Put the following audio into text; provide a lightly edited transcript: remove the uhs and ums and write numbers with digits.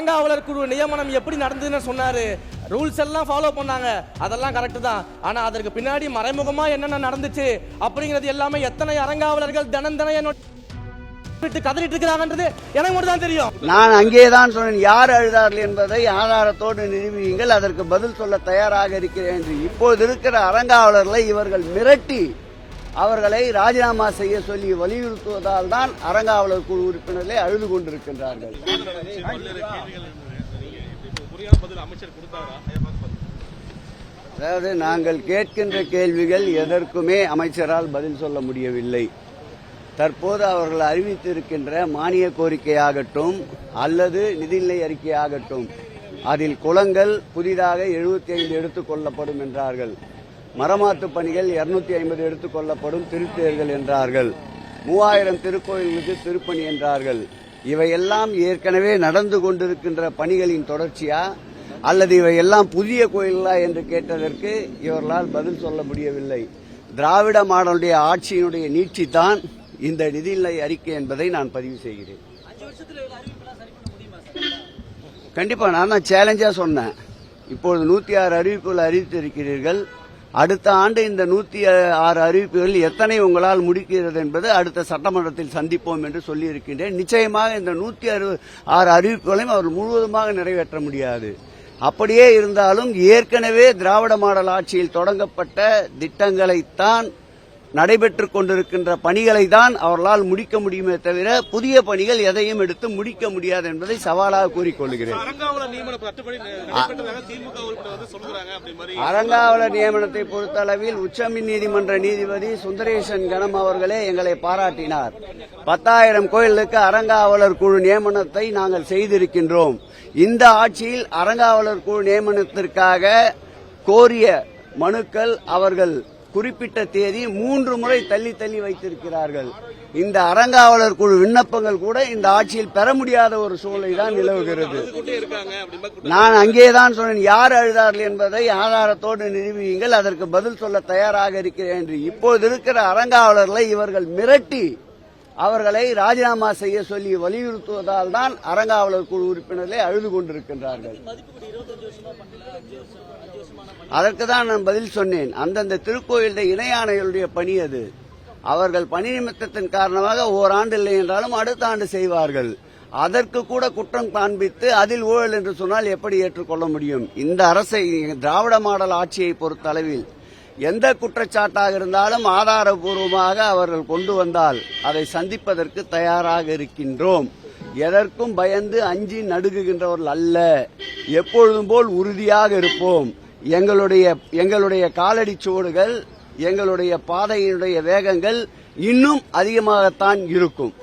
அறங்காவலர் குழு நியமனம் எப்படி நடந்ததுன்னு சொன்னாரு. ரூல்ஸ் எல்லாம் ஃபாலோ பண்ணாங்க, அதெல்லாம் கரெக்ட் தான். ஆனா அதற்கு பின்னாடி மறைமுகமா என்னென்ன நடந்துச்சு அப்படிங்கிறது எல்லாமே எத்தனை அறங்காவலர்கள் தினம் கதறிட்டு இருக்கிறாங்கன்றது எனக்கு மட்டும் தான் தெரியும். நான் அங்கேதான் சொன்னேன், யார் அழுதார்கள் என்பதை ஆதாரத்தோடு நிரூபியுங்கள், அதற்கு பதில் சொல்ல தயாராக இருக்கிறேன் என்று. இப்போது இருக்கிற அறங்காவலர்களை இவர்கள் மிரட்டி அவர்களை ராஜினாமா செய்ய சொல்லி வலியுறுத்துவதால் தான் அறங்காவலர் குழு உறுப்பினர்களே அழுது கொண்டிருக்கின்றார்கள். அதாவது நாங்கள் கேட்கின்ற கேள்விகள் எதற்குமே அமைச்சரால் பதில் சொல்ல முடியவில்லை. தற்போது அவர்கள் அறிவித்திருக்கின்ற மானிய கோரிக்கையாகட்டும் அல்லது நிதிநிலை அறிக்கையாகட்டும், அதில் குளங்கள் புதிதாக 75 எடுத்துக் கொள்ளப்படும் என்றார்கள். மரமாத்து பணிகள் 250 எடுத்துக் கொள்ளப்படும், திருத்தேர்கள் என்றார்கள். 3000 திருக்கோயில்களுக்கு திருப்பணி என்றார்கள். இவையெல்லாம் ஏற்கனவே நடந்து கொண்டிருக்கின்ற பணிகளின் தொடர்ச்சியா அல்லது இவையெல்லாம் புதிய கோயிலா என்று கேட்டதற்கு இவர்களால் பதில் சொல்ல முடியவில்லை. திராவிட மாடலுடைய ஆட்சியினுடைய நீட்சிதான் இந்த நிதிநிலை அறிக்கை என்பதை நான் பதிவு செய்கிறேன். கண்டிப்பா நான் தான் சேலஞ்சா சொன்னேன். இப்பொழுது 106 அறிவிப்புகள் அறிவித்திருக்கிறீர்கள். அடுத்த ஆண்டு இந்த 106 அறிவிப்புகளில் எத்தனை உங்களால் முடிக்கிறது என்பது அடுத்த சட்டமன்றத்தில் சந்திப்போம் என்று சொல்லியிருக்கின்றேன். நிச்சயமாக இந்த 106 அறிவிப்புகளையும் அவர்கள் முழுவதுமாக நிறைவேற்ற முடியாது. அப்படியே இருந்தாலும் ஏற்கனவே திராவிட மாடல் ஆட்சியில் தொடங்கப்பட்ட திட்டங்களைத்தான், நடைபெற்றுக் கொண்டிருக்கின்ற பணிகளை தான் அவர்களால் முடிக்க முடியுமே தவிர புதிய பணிகள் எதையும் எடுத்து முடிக்க முடியாது என்பதை சவாலாக கூறிக்கொள்கிறேன். அறங்காவலர் நியமனத்தை பொறுத்தளவில் உச்சமின் நீதிமன்ற நீதிபதி சுந்தரேசன் கணம் அவர்களே எங்களை பாராட்டினார். 10,000 கோயிலுக்கு அறங்காவலர் குழு நியமனத்தை நாங்கள் செய்திருக்கின்றோம். இந்த ஆட்சியில் அறங்காவலர் குழு நியமனத்திற்காக கோரிய மனுக்கள் அவர்கள் குறிப்பிட்ட தேதி 3 முறை தள்ளி வைத்திருக்கிறார்கள். இந்த அறங்காவலர் குழு விண்ணப்பங்கள் கூட இந்த ஆட்சியில் பெற முடியாத ஒரு சூழ்நிலை தான் நிலவுகிறது. நான் அங்கேதான் சொன்னேன், யார் அழுதார்கள் என்பதை ஆதாரத்தோடு நிரூபியுங்கள், அதற்கு பதில் சொல்ல தயாராக இருக்கிறேன் என்று. இப்போது இருக்கிற அறங்காவலர்களை இவர்கள் மிரட்டி அவர்களை ராஜினாமா செய்ய சொல்லி வலியுறுத்துவதால் தான் அறங்காவலர் குழு உறுப்பினர்களே அழுது கொண்டிருக்கின்றார்கள். அதற்கு தான் நான் பதில் சொன்னேன். அந்தந்த திருக்கோயிலுடைய இணை ஆணையருடைய பணி அது. அவர்கள் பணி நிமித்தத்தின் காரணமாக ஓராண்டு இல்லை என்றாலும் அடுத்த ஆண்டு செய்வார்கள். அதற்கு கூட குற்றம் காண்பித்து அதில் ஊழல் என்று சொன்னால் எப்படி ஏற்றுக்கொள்ள முடியும்? இந்த அரசை, திராவிட மாடல் ஆட்சியை பொறுத்தளவில் எந்த குற்றச்சாட்டாக இருந்தாலும் ஆதாரபூர்வமாக அவர்கள் கொண்டு வந்தால் அதை சந்திப்பதற்கு தயாராக இருக்கின்றோம். எதற்கும் பயந்து அஞ்சி நடுங்குகின்றவர்கள் அல்ல. எப்பொழுதும் போல் உறுதியாக இருப்போம். எங்களுடைய காலடி சுவடுகள், எங்களுடைய பாதையினுடைய வேகங்கள் இன்னும் அதிகமாகத்தான் இருக்கும்.